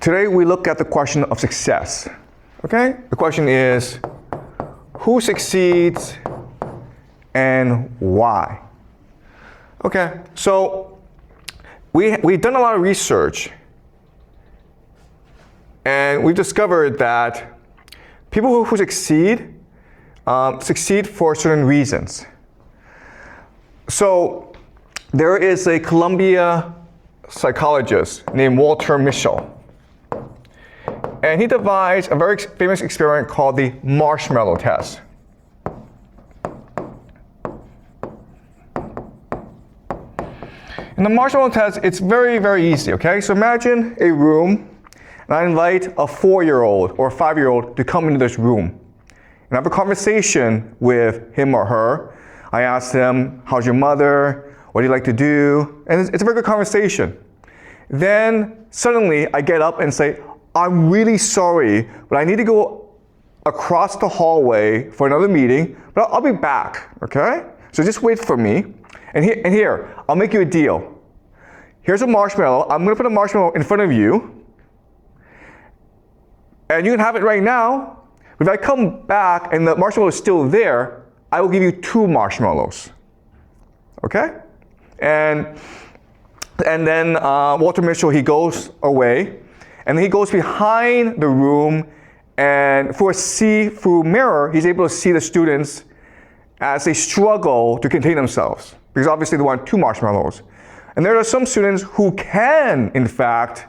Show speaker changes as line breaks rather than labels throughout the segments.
Today we look at the question of success. Okay? The question is, who succeeds and why? Okay, so we've done a lot of research, and we've discovered that people who succeed for certain reasons. So there is a Columbia psychologist named Walter Mischel, and he devised a very famous experiment called the Marshmallow test. In the Marshmallow test, it's very, very easy, okay? So imagine a room, and I invite a 4-year-old or a 5-year-old to come into this room and have a conversation with him or her. I ask them, how's your mother? What do you like to do? And it's a very good conversation. Then suddenly I get up and say, I'm really sorry, but I need to go across the hallway for another meeting, but I'll be back, okay? So just wait for me. And here, I'll make you a deal. Here's a marshmallow. I'm gonna put a marshmallow in front of you, and you can have it right now. If I come back and the marshmallow is still there, I will give you 2 marshmallows, okay? And then Walter Mischel, he goes away, and he goes behind the room, and through a see-through mirror, he's able to see the students as they struggle to contain themselves, because obviously they want 2 marshmallows. And there are some students who can, in fact,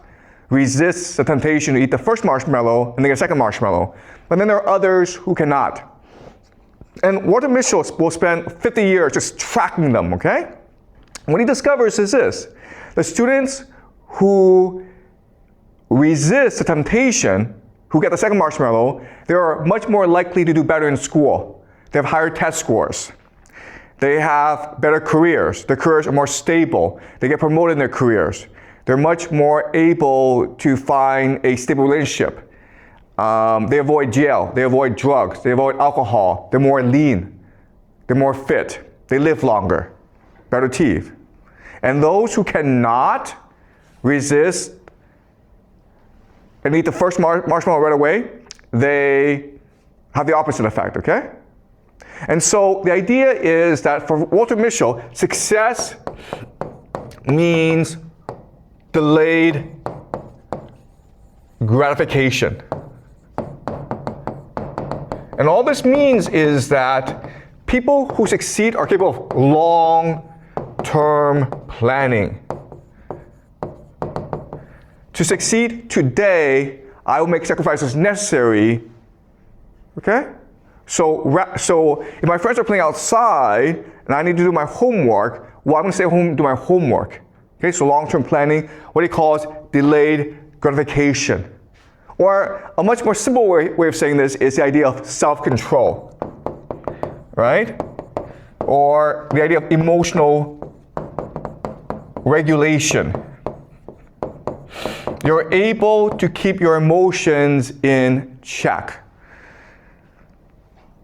resist the temptation to eat the first marshmallow and then get a second marshmallow. But then there are others who cannot. And Walter Mischel will spend 50 years just tracking them, okay? What he discovers is this: the students who resist the temptation, who get the second marshmallow, they are much more likely to do better in school. They have higher test scores. They have better careers. Their careers are more stable. They get promoted in their careers. They're much more able to find a stable relationship. They avoid jail. They avoid drugs. They avoid alcohol. They're more lean. They're more fit. They live longer. Better teeth. And those who cannot resist and eat the first marshmallow right away, they have the opposite effect, okay? And so the idea is that for Walter Mischel, success means delayed gratification. And all this means is that people who succeed are capable of long-term planning. To succeed today, I will make sacrifices necessary, okay? So if my friends are playing outside and I need to do my homework, well, I'm going to stay home and do my homework. Okay, so long-term planning, what he calls delayed gratification. Or a much more simple way of saying this is the idea of self-control, right? Or the idea of emotional regulation. You're able to keep your emotions in check.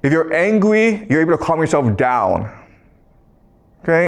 If you're angry, you're able to calm yourself down. Okay?